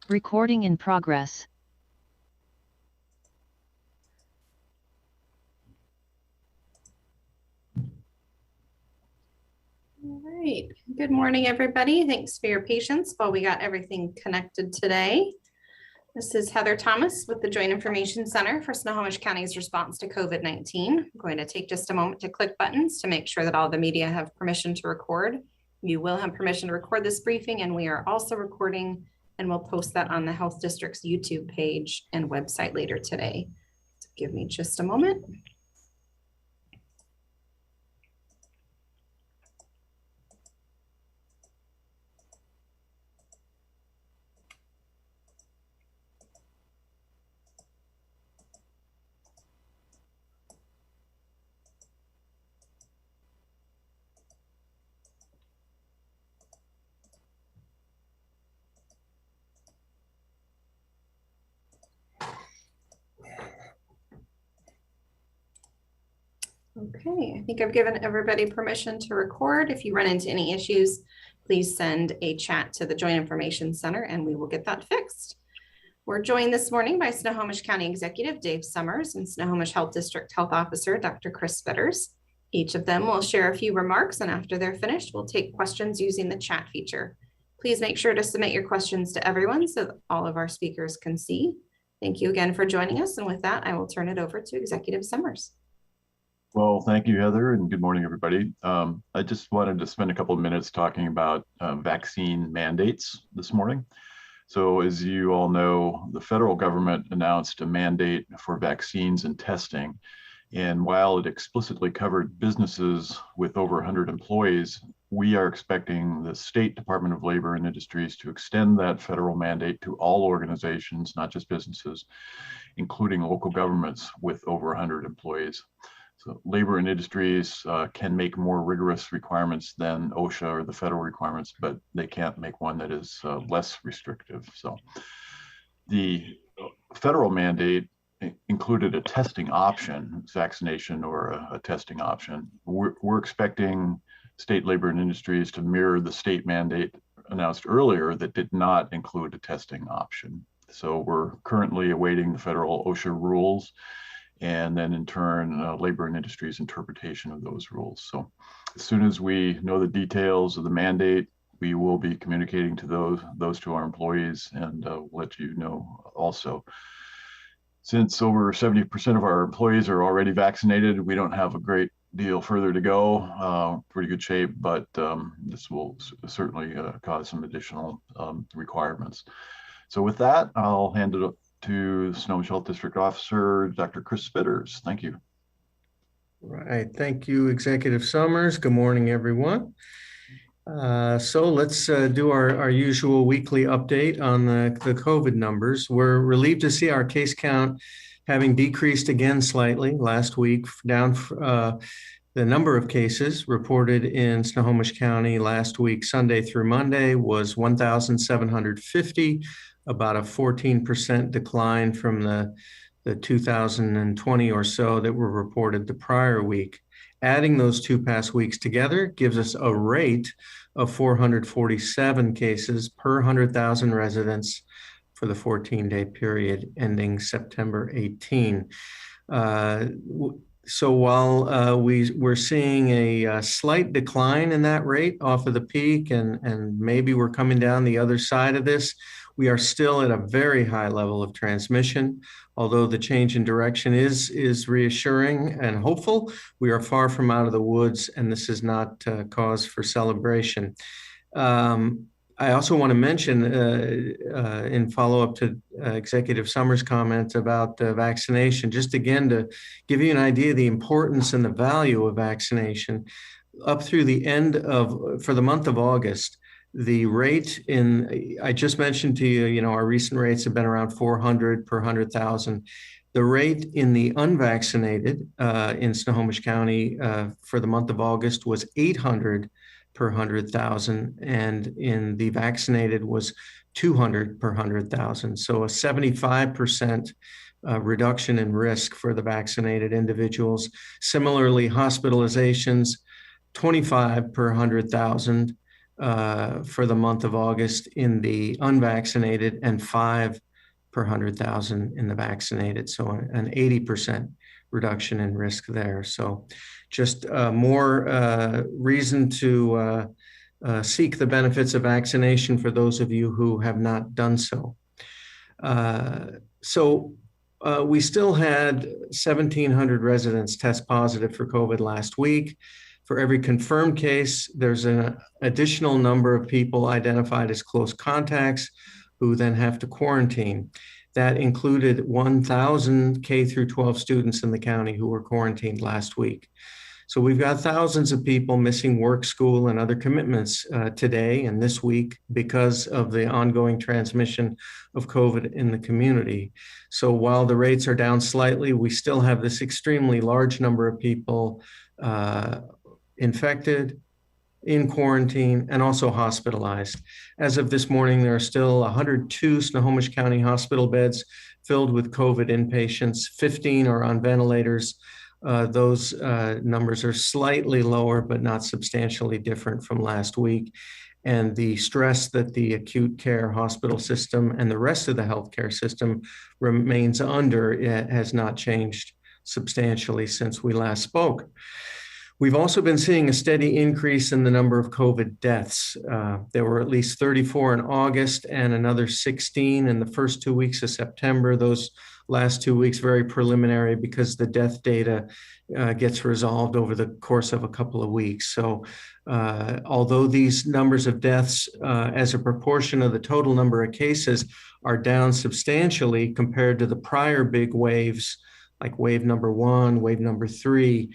Recording in progress. All right. Good morning, everybody. Thanks for your patience while we got everything connected today. This is Heather Thomas with the Joint Information Center for Snohomish County's response to COVID-19. I'm going to take just a moment to click buttons to make sure that all the media have permission to record. You will have permission to record this briefing, and we are also recording, and we'll post that on the Health District's YouTube page and website later today. So give me just a moment. Okay, I think I've given everybody permission to record. If you run into any issues, please send a chat to the Joint Information Center and we will get that fixed. We're joined this morning by Snohomish County Executive Dave Summers and Snohomish Health District Health Officer Dr. Chris Spitters. Each of them will share a few remarks, and after they're finished, we'll take questions using the chat feature. Please make sure to submit your questions to everyone so that all of our speakers can see. Thank you again for joining us, and with that, I will turn it over to Executive Summers. Well, thank you, Heather, and good morning, everybody. I just wanted to spend a couple of minutes talking about vaccine mandates this morning. So as you all know, the federal government announced a mandate for vaccines and testing. And while it explicitly covered businesses with over 100 employees, we are expecting the State Department of Labor and Industries to extend that federal mandate to all organizations, not just businesses, including local governments with over 100 employees. So labor and industries can make more rigorous requirements than OSHA or the federal requirements, but they can't make one that is less restrictive. So the federal mandate included a testing option, vaccination or a testing option. We're expecting state labor and industries to mirror the state mandate announced earlier that did not include a testing option. So we're currently awaiting the federal OSHA rules, and then in turn, labor and industry's interpretation of those rules. So as soon as we know the details of the mandate, we will be communicating to those to our employees, and we'll let you know also. Since over 70% of our employees are already vaccinated, we don't have a great deal further to go, pretty good shape, but this will certainly cause some additional requirements. So with that, I'll hand it up to Snohomish Health District Officer, Dr. Chris Spitters. Thank you. Right. Thank you, Executive Summers. Good morning, everyone. So let's do our usual weekly update on the COVID numbers. We're relieved to see our case count having decreased again slightly last week, down the number of cases reported in Snohomish County last week, Sunday through Monday, was 1,750. About a 14% decline from the 2,020 or so that were reported the prior week. Adding those two past weeks together gives us a rate of 447 cases per 100,000 residents for the 14-day period ending September 18. So while we're seeing a slight decline in that rate off of the peak, and maybe we're coming down the other side of this, we are still at a very high level of transmission. Although the change in direction is reassuring and hopeful, we are far from out of the woods, and this is not cause for celebration. I also want to mention, in follow-up to Executive Summers' comments about vaccination, just again to give you an idea of the importance and the value of vaccination. Up through the end of, for the month of August, the rate I just mentioned to you, our recent rates have been around 400 per 100,000. The rate in the unvaccinated in Snohomish County for the month of August was 800 per 100,000, and in the vaccinated was 200 per 100,000. So a 75% reduction in risk for the vaccinated individuals. Similarly, hospitalizations, 25 per 100,000. for the month of August in the unvaccinated and 5 per 100,000 in the vaccinated. So an 80% reduction in risk there. So just more reason to seek the benefits of vaccination for those of you who have not done so. We still had 1,700 residents test positive for COVID last week. For every confirmed case, there's an additional number of people identified as close contacts who then have to quarantine. That included 1,000 K through 12 students in the county who were quarantined last week. So we've got thousands of people missing work, school, and other commitments today and this week because of the ongoing transmission of COVID in the community. So while the rates are down slightly, we still have this extremely large number of people infected, in quarantine, and also hospitalized. As of this morning, there are still 102 Snohomish County hospital beds filled with COVID inpatients. 15 are on ventilators. Those numbers are slightly lower, but not substantially different from last week. And the stress that the acute care hospital system and the rest of the healthcare system remains under has not changed substantially since we last spoke. We've also been seeing a steady increase in the number of COVID deaths. There were at least 34 in August and another 16 in the first 2 weeks of September. Those last 2 weeks, very preliminary because the death data gets resolved over the course of a couple of weeks. So although these numbers of deaths as a proportion of the total number of cases are down substantially compared to the prior big waves, like wave number 1, wave number 3,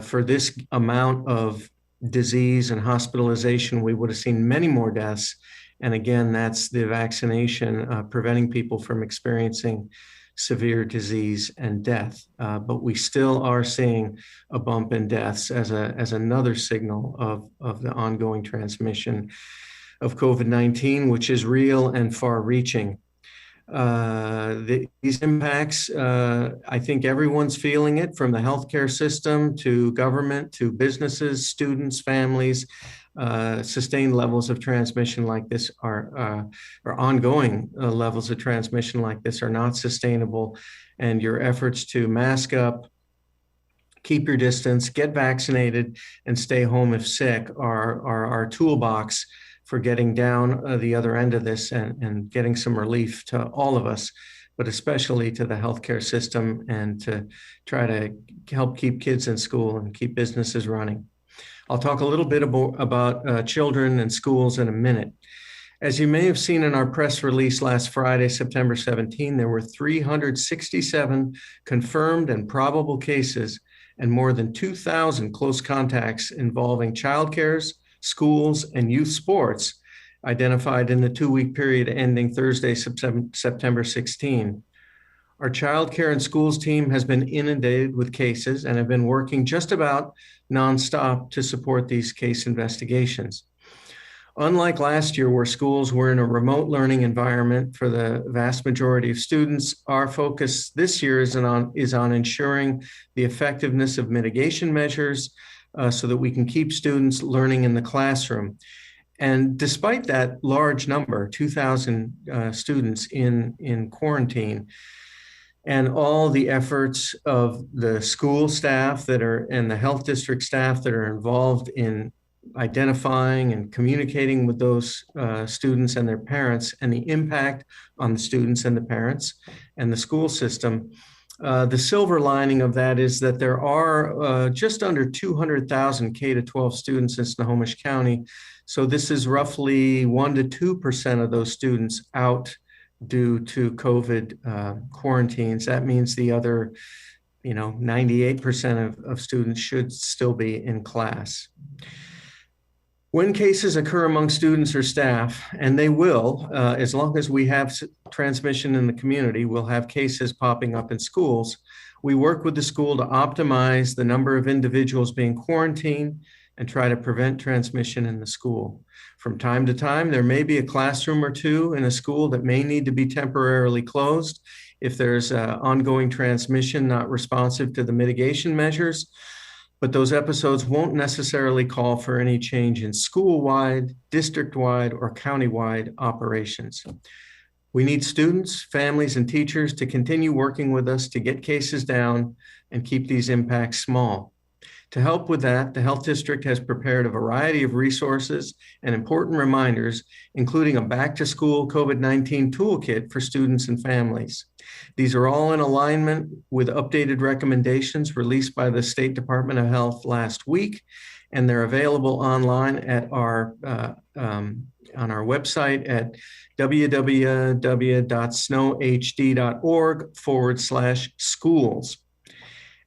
for this amount of disease and hospitalization, we would have seen many more deaths. And again, that's the vaccination preventing people from experiencing severe disease and death. But we still are seeing a bump in deaths as another signal of the ongoing transmission of COVID-19, which is real and far-reaching. These impacts, I think everyone's feeling it, from the healthcare system to government to businesses, students, families. Sustained levels of transmission like this or ongoing levels of transmission like this are not sustainable. And your efforts to mask up, keep your distance, get vaccinated, and stay home if sick are our toolbox for getting down the other end of this and getting some relief to all of us, but especially to the healthcare system, and to try to help keep kids in school and keep businesses running. I'll talk a little bit about children and schools in a minute. As you may have seen in our press release last Friday, September 17, there were 367 confirmed and probable cases and more than 2,000 close contacts involving childcares, schools, and youth sports identified in the 2-week period ending Thursday, September 16. Our child care and schools team has been inundated with cases and have been working just about nonstop to support these case investigations. Unlike last year, where schools were in a remote learning environment for the vast majority of students, our focus this year is on ensuring the effectiveness of mitigation measures so that we can keep students learning in the classroom. And despite that large number, 2,000 students in quarantine, and all the efforts of the school staff and the health district staff that are involved in identifying and communicating with those students and their parents, and the impact on the students and the parents and the school system, the silver lining of that is that there are just under 200,000 K-12 students in Snohomish County. So this is roughly 1% to 2% of those students out due to COVID quarantines. That means the other, 98% of students should still be in class. When cases occur among students or staff, and they will, as long as we have transmission in the community, we'll have cases popping up in schools. We work with the school to optimize the number of individuals being quarantined and try to prevent transmission in the school. From time to time, there may be a classroom or two in a school that may need to be temporarily closed if there's ongoing transmission not responsive to the mitigation measures. but those episodes won't necessarily call for any change in school-wide, district-wide, or county-wide operations. We need students, families, and teachers to continue working with us to get cases down and keep these impacts small. To help with that, the Health District has prepared a variety of resources and important reminders, including a back-to-school COVID-19 toolkit for students and families. These are all in alignment with updated recommendations released by the State Department of Health last week, and they're available online at our on our website at www.snohd.org/schools.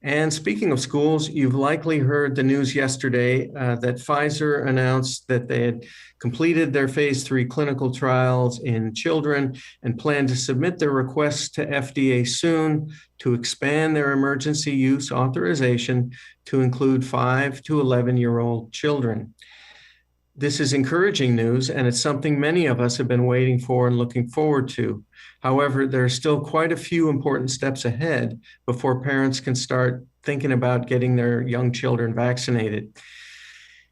And speaking of schools, you've likely heard the news yesterday that Pfizer announced that they had completed their phase 3 clinical trials in children and plan to submit their requests to FDA soon to expand their emergency use authorization to include 5 to 11-year-old children. This is encouraging news, and it's something many of us have been waiting for and looking forward to. However, there are still quite a few important steps ahead before parents can start thinking about getting their young children vaccinated.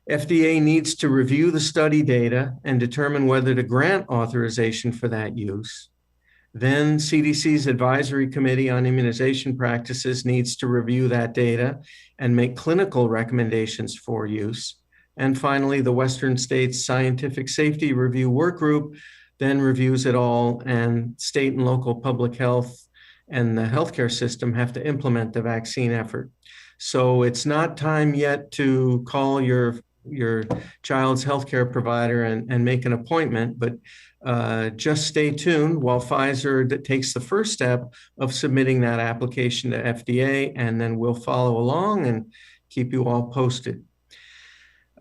FDA needs to review the study data and determine whether to grant authorization for that use. Then CDC's Advisory Committee on Immunization Practices needs to review that data and make clinical recommendations for use. And finally, the Western States Scientific Safety Review Work Group then reviews it all, and state and local public health and the healthcare system have to implement the vaccine effort. So it's not time yet to call your child's healthcare provider and make an appointment, but just stay tuned while Pfizer takes the first step of submitting that application to FDA, and then we'll follow along and keep you all posted.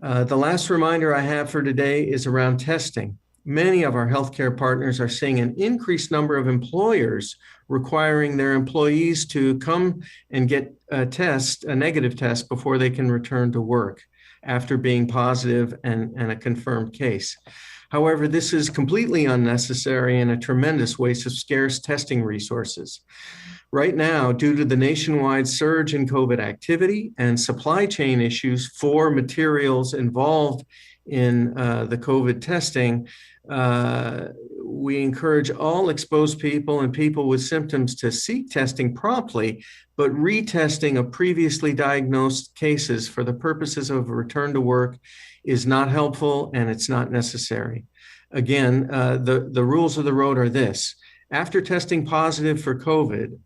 The last reminder I have for today is around testing. Many of our healthcare partners are seeing an increased number of employers requiring their employees to come and get a negative test, before they can return to work after being positive and a confirmed case. However, this is completely unnecessary and a tremendous waste of scarce testing resources. Right now, due to the nationwide surge in COVID activity and supply chain issues for materials involved in the COVID testing, we encourage all exposed people and people with symptoms to seek testing promptly, but retesting of previously diagnosed cases for the purposes of return to work is not helpful, and it's not necessary. Again, the rules of the road are this: after testing positive for COVID,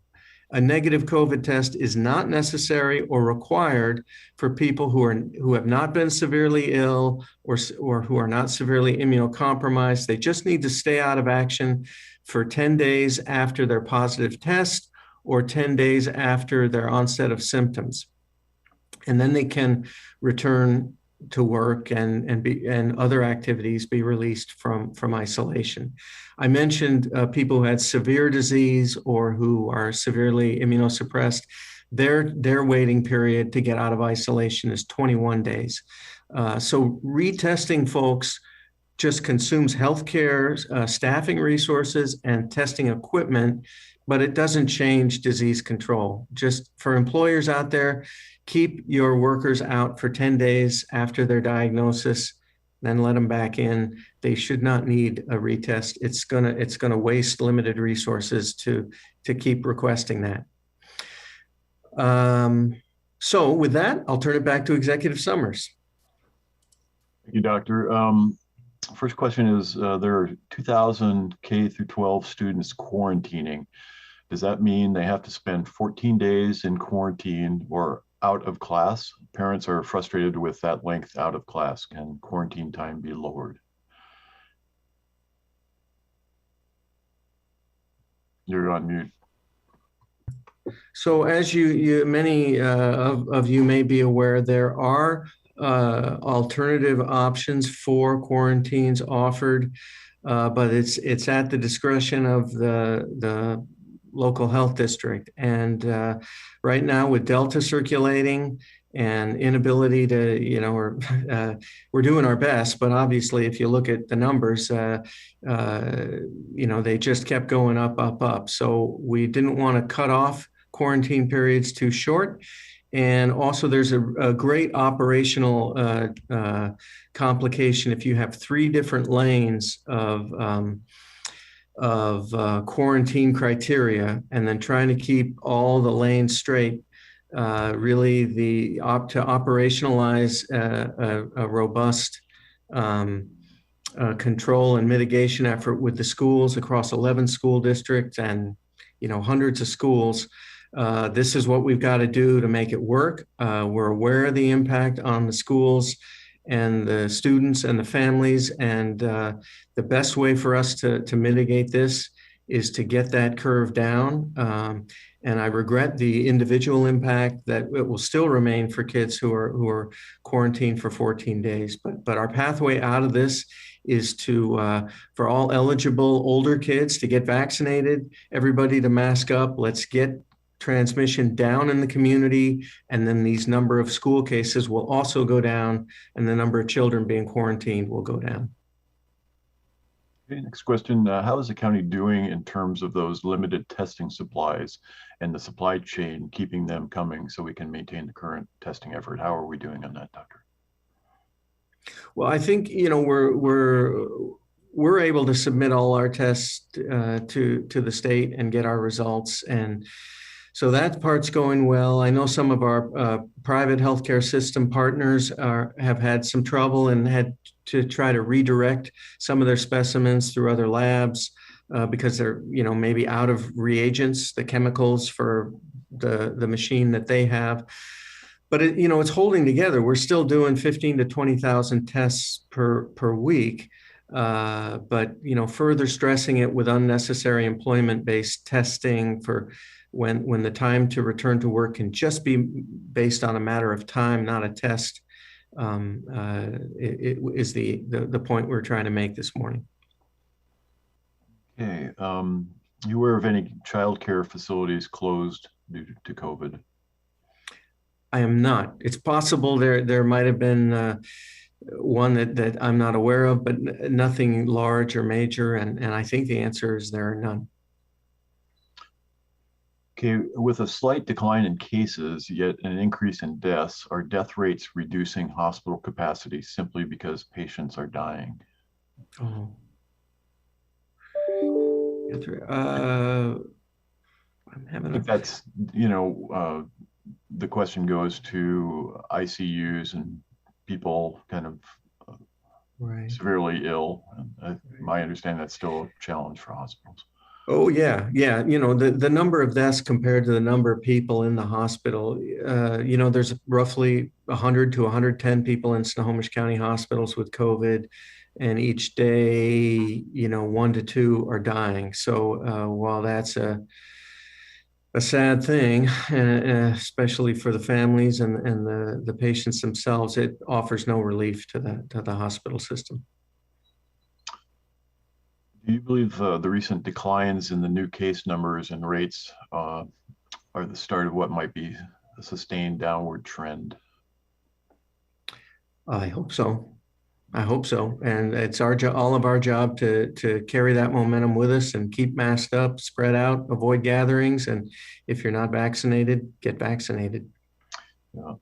a negative COVID test is not necessary or required for people who have not been severely ill or who are not severely immunocompromised. They just need to stay out of action for 10 days after their positive test or 10 days after their onset of symptoms. And then they can return to work and other activities, be released from isolation. I mentioned people who had severe disease or who are severely immunosuppressed. Their waiting period to get out of isolation is 21 days. So retesting folks just consumes healthcare staffing resources and testing equipment, but it doesn't change disease control. Just for employers out there, keep your workers out for 10 days after their diagnosis, then let them back in. They should not need a retest. It's gonna waste limited resources to keep requesting that. So with that, I'll turn it back to Executive Summers. Thank you, Doctor. First question is, there are 2,000 K through 12 students quarantining. Does that mean they have to spend 14 days in quarantine or out of class? Parents are frustrated with that length out of class. Can quarantine time be lowered? You're on mute. So as many of you may be aware, there are alternative options for quarantines offered, but it's at the discretion of the local health district. And right now, with Delta circulating and inability to, we're doing our best, but obviously if you look at the numbers, they just kept going up. So we didn't want to cut off quarantine periods too short. And also there's a great operational complication if you have 3 different lanes of quarantine criteria and then trying to keep all the lanes straight. Really to operationalize a robust control and mitigation effort with the schools across 11 school districts and hundreds of schools. This is what we've got to do to make it work. We're aware of the impact on the schools and the students and the families, and the best way for us to mitigate this is to get that curve down. And I regret the individual impact that it will still remain for kids who are quarantined for 14 days. But our pathway out of this is to for all eligible older kids to get vaccinated, everybody to mask up. Let's get transmission down in the community, and then these number of school cases will also go down, and the number of children being quarantined will go down. Okay, next question. How is the county doing in terms of those limited testing supplies and the supply chain, keeping them coming so we can maintain the current testing effort? How are we doing on that, Doctor? Well, I think we're able to submit all our tests to the state and get our results, and so that part's going well. I know some of our private healthcare system partners have had some trouble and had to try to redirect some of their specimens through other labs because they're maybe out of reagents, the chemicals for the machine that they have. But it's holding together. We're still doing 15 to 20,000 tests per week. But further stressing it with unnecessary employment-based testing for when the time to return to work can just be based on a matter of time, not a test, it is the point we're trying to make this morning. Okay. You aware of any childcare facilities closed due to COVID? I am not. It's possible there might have been one that I'm not aware of, but nothing large or major. And I think the answer is there are none. Okay, with a slight decline in cases, yet an increase in deaths, are death rates reducing hospital capacity simply because patients are dying? Oh. I'm having I think that's, the question goes to ICUs and people kind of right. severely ill. My understanding that's still a challenge for hospitals. Oh, yeah. Yeah. The number of deaths compared to the number of people in the hospital, there's roughly 100 to 110 people in Snohomish County hospitals with COVID. And each day, 1 to 2 are dying. So while that's a sad thing, especially for the families and the patients themselves, it offers no relief to the hospital system. Do you believe the recent declines in the new case numbers and rates are the start of what might be a sustained downward trend? I hope so. I hope so. And it's all of our job to carry that momentum with us and keep masked up, spread out, avoid gatherings. And if you're not vaccinated, get vaccinated.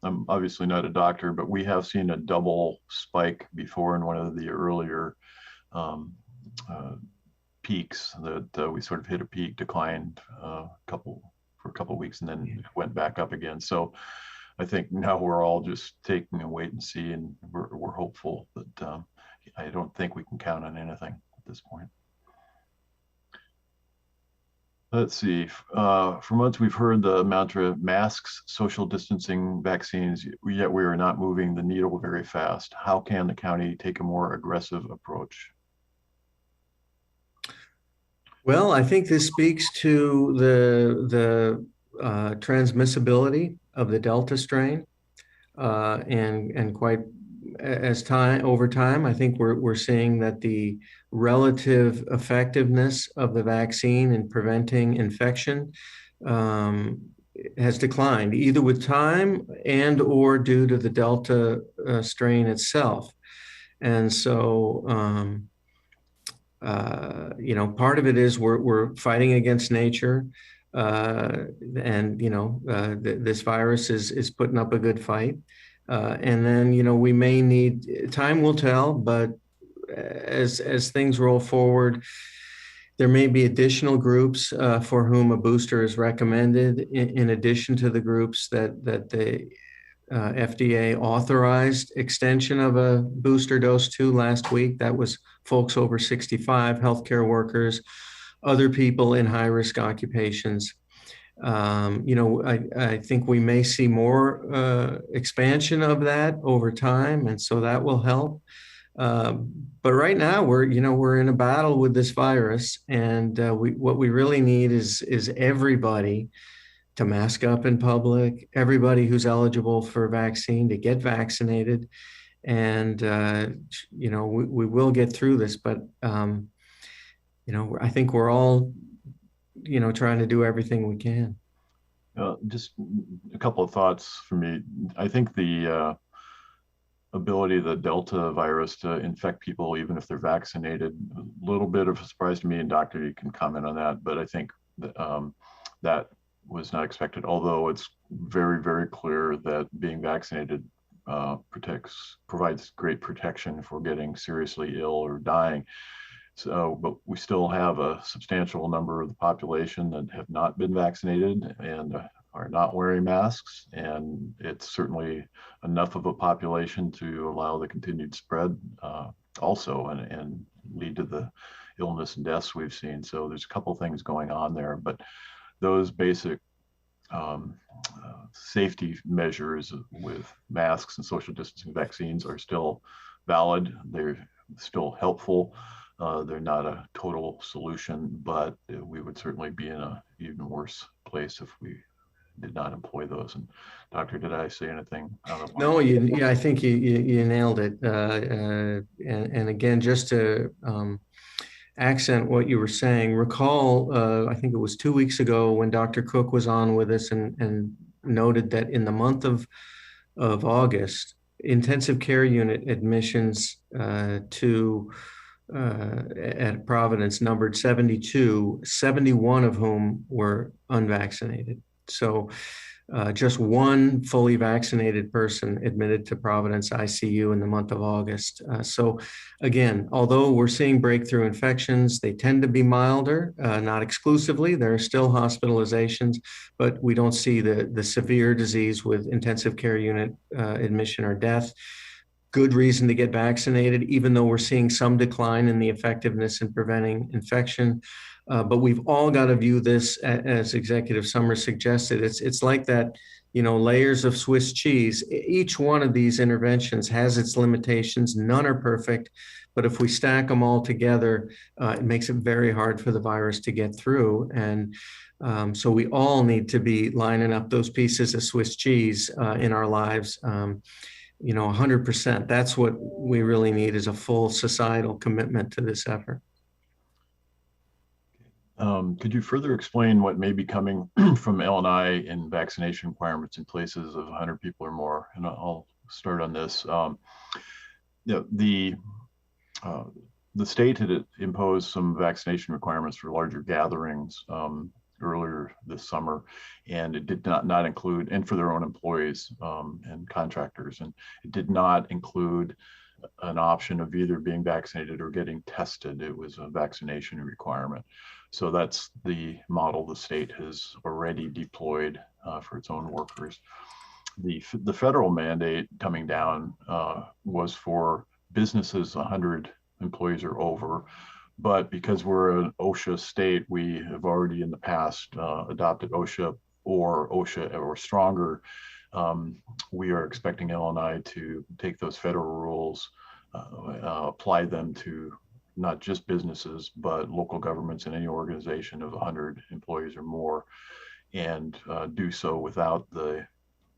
I'm obviously not a doctor, but we have seen a double spike before in one of the earlier peaks that we sort of hit a peak, declined for a couple of weeks, and then went back up again. So I think now we're all just taking a wait and see, and we're hopeful, but I don't think we can count on anything at this point. Let's see. For months, we've heard the mantra: masks, social distancing, vaccines, yet we are not moving the needle very fast. How can the county take a more aggressive approach? Well, I think this speaks to the transmissibility of the Delta strain, and quite over time, I think we're seeing that the relative effectiveness of the vaccine in preventing infection has declined, either with time and or due to the Delta strain itself. And so, part of it is we're fighting against nature. And, this virus is putting up a good fight. And then, we may need, time will tell, but as things roll forward, there may be additional groups for whom a booster is recommended, in addition to the groups that the FDA authorized extension of a booster dose to last week. That was folks over 65, healthcare workers, other people in high-risk occupations. I think we may see more expansion of that over time, and so that will help. But right now we're in a battle with this virus, and what we really need is everybody to mask up in public, everybody who's eligible for a vaccine to get vaccinated, and we will get through this. But I think we're all trying to do everything we can. Just a couple of thoughts for me. I think the ability of the Delta virus to infect people, even if they're vaccinated, a little bit of a surprise to me, and Doctor, you can comment on that, but I think that was not expected, although it's very, very clear that being vaccinated provides great protection for getting seriously ill or dying. So, but we still have a substantial number of the population that have not been vaccinated and are not wearing masks. And it's certainly enough of a population to allow the continued spread also and lead to the illness and deaths we've seen. So there's a couple things going on there, but those basic safety measures with masks and social distancing vaccines are still valid. They're still helpful. They're not a total solution, but we would certainly be in an even worse place if we did not employ those. And Doctor, did I say anything? No, I think you nailed it. And again, just to accent what you were saying, recall, I think it was 2 weeks ago when Dr. Cook was on with us and noted that in the month of August, intensive care unit admissions at Providence numbered 72, 71 of whom were unvaccinated. So just one fully vaccinated person admitted to Providence ICU in the month of August. So again, although we're seeing breakthrough infections, they tend to be milder, not exclusively. There are still hospitalizations, but we don't see the severe disease with intensive care unit admission or death. Good reason to get vaccinated, even though we're seeing some decline in the effectiveness in preventing infection. But we've all got to view this, as Executive Summers suggested. It's like that, layers of Swiss cheese. Each one of these interventions has its limitations. None are perfect, but if we stack them all together, it makes it very hard for the virus to get through. And so we all need to be lining up those pieces of Swiss cheese in our lives. 100%. That's what we really need, is a full societal commitment to this effort. Could you further explain what may be coming from L&I in vaccination requirements in places of 100 people or more? And I'll start on this. The state had imposed some vaccination requirements for larger gatherings earlier this summer, and it did not include, and for their own employees and contractors, and it did not include an option of either being vaccinated or getting tested. It was a vaccination requirement. So that's the model the state has already deployed for its own workers. The federal mandate coming down was for businesses 100 employees or over. But because we're an OSHA state, we have already in the past adopted OSHA or stronger. We are expecting L&I to take those federal rules, apply them to not just businesses, but local governments and any organization of 100 employees or more, and do so without the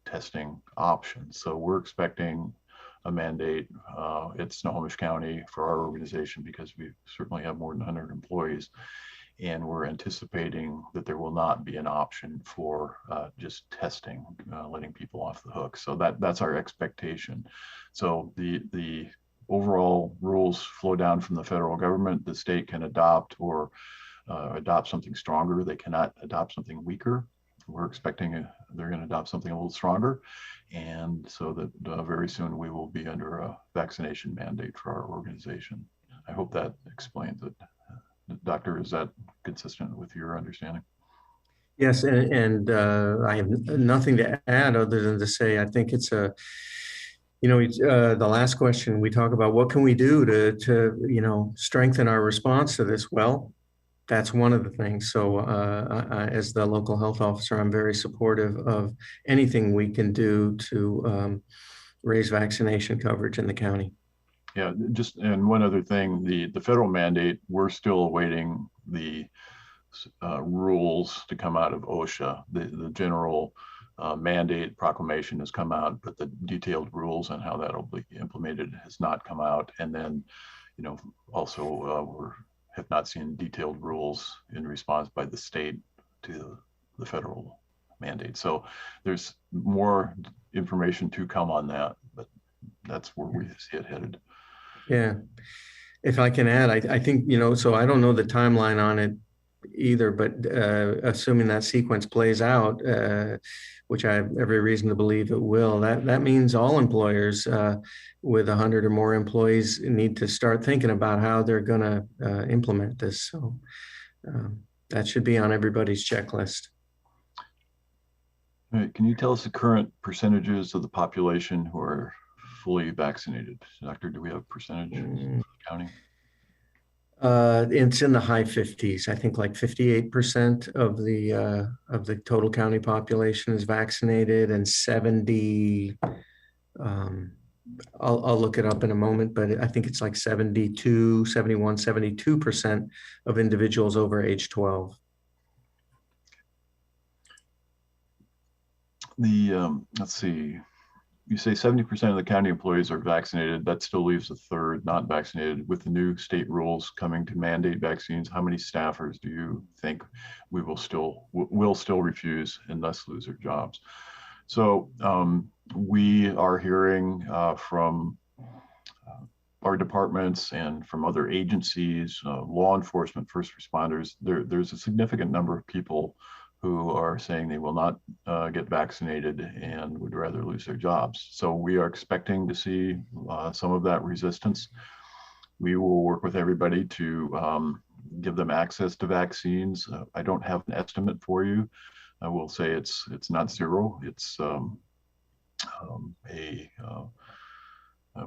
testing option. So we're expecting a mandate at Snohomish County for our organization, because we certainly have more than 100 employees, and we're anticipating that there will not be an option for just testing, letting people off the hook. So that's our expectation. So the overall rules flow down from the federal government. The state can adopt or adopt something stronger. They cannot adopt something weaker. We're expecting they're going to adopt something a little stronger. And so that very soon we will be under a vaccination mandate for our organization. I hope that explains it. Doctor, is that consistent with your understanding? Yes, and I have nothing to add other than to say I think it's the last question we talk about what can we do to strengthen our response to this? Well, that's one of the things. So as the local health officer, I'm very supportive of anything we can do to raise vaccination coverage in the county. Yeah, just and one other thing, the federal mandate, we're still awaiting the rules to come out of OSHA. The general mandate proclamation has come out, but the detailed rules on how that'll be implemented has not come out. And then, also we have not seen detailed rules in response by the state to the federal mandate. So there's more information to come on that, but that's where we see it headed. Yeah. If I can add, I think, so I don't know the timeline on it either, but assuming that sequence plays out, which I have every reason to believe it will, that means all employers with 100 or more employees need to start thinking about how they're going to implement this. So that should be on everybody's checklist. All right, can you tell us the current percentages of the population who are fully vaccinated? Doctor, do we have percentages in the county? It's in the high 50s. I think like 58% of the total county population is vaccinated, and 70. I'll look it up in a moment, but I think it's like 72, 71, 72% of individuals over age 12. Let's see. You say 70% of the county employees are vaccinated. That still leaves a third not vaccinated. With the new state rules coming to mandate vaccines, how many staffers do you think we will still refuse and thus lose their jobs? So we are hearing from our departments and from other agencies, law enforcement, first responders. There's a significant number of people who are saying they will not get vaccinated and would rather lose their jobs. So we are expecting to see some of that resistance. We will work with everybody to give them access to vaccines. I don't have an estimate for you. I will say it's not zero. It's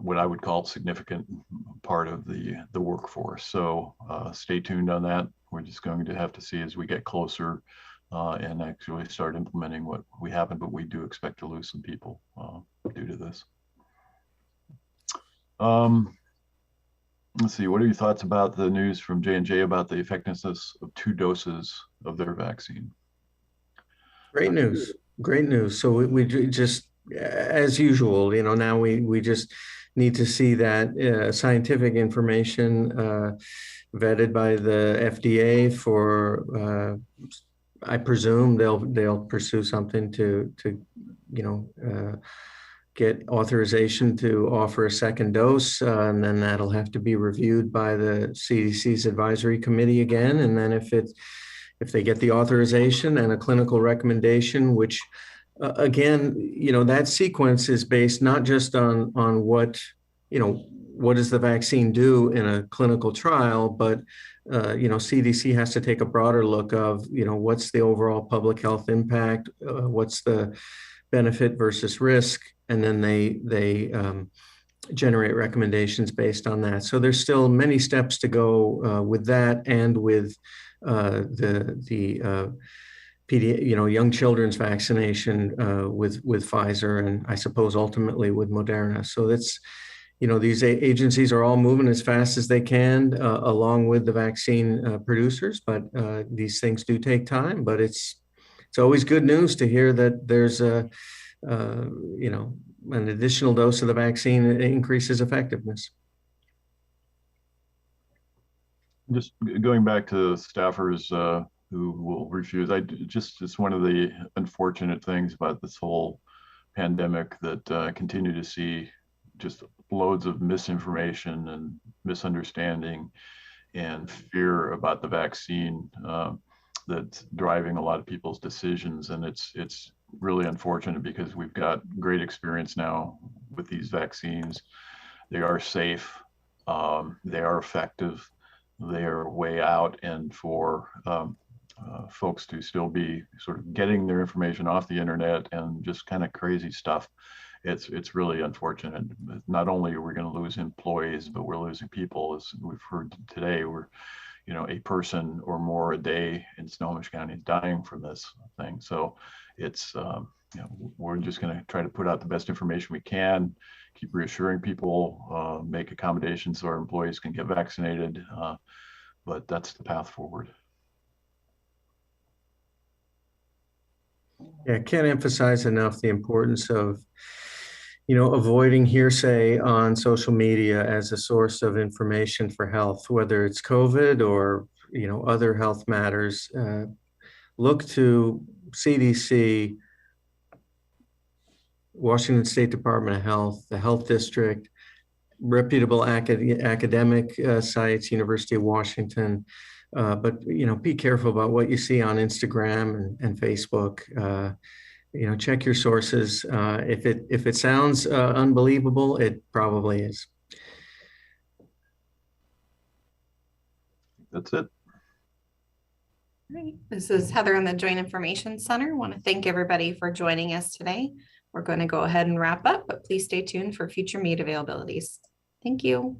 what I would call significant part of the workforce. So stay tuned on that. We're just going to have to see as we get closer and actually start implementing what we haven't, but we do expect to lose some people due to this. Let's see, what are your thoughts about the news from J&J about the effectiveness of 2 doses of their vaccine? Great news. Great news. So we just, as usual, now we just need to see that scientific information vetted by the FDA for I presume they'll pursue something to get authorization to offer a second dose, and then that'll have to be reviewed by the CDC's advisory committee again. And then if they get the authorization and a clinical recommendation, which again, that sequence is based not just on what does the vaccine do in a clinical trial, but CDC has to take a broader look of, what's the overall public health impact, what's the benefit versus risk, and then they generate recommendations based on that. So there's still many steps to go with that, and with the young children's vaccination with Pfizer, and I suppose ultimately with Moderna. So that's, these agencies are all moving as fast as they can along with the vaccine producers, but these things do take time. But it's always good news to hear that there's an additional dose of the vaccine increases effectiveness. Just going back to staffers who will refuse, it's one of the unfortunate things about this whole pandemic that continue to see just loads of misinformation and misunderstanding and fear about the vaccine that's driving a lot of people's decisions. And it's really unfortunate because we've got great experience now with these vaccines. They are safe, they are effective, they are way out, and for folks to still be sort of getting their information off the internet and just kind of crazy stuff, it's really unfortunate. Not only are we going to lose employees, but we're losing people. As we've heard today, we're, a person or more a day in Snohomish County is dying from this thing. So it's, we're just going to try to put out the best information we can, keep reassuring people, make accommodations so our employees can get vaccinated. But that's the path forward. Yeah, can't emphasize enough the importance of, avoiding hearsay on social media as a source of information for health, whether it's COVID or, other health matters. Look to CDC, Washington State Department of Health, the Health District, reputable academic sites, University of Washington. But be careful about what you see on Instagram and Facebook. Check your sources. If it sounds unbelievable, it probably is. That's it. All right. This is Heather in the Joint Information Center. I want to thank everybody for joining us today. We're going to go ahead and wrap up, but please stay tuned for future meet availabilities. Thank you.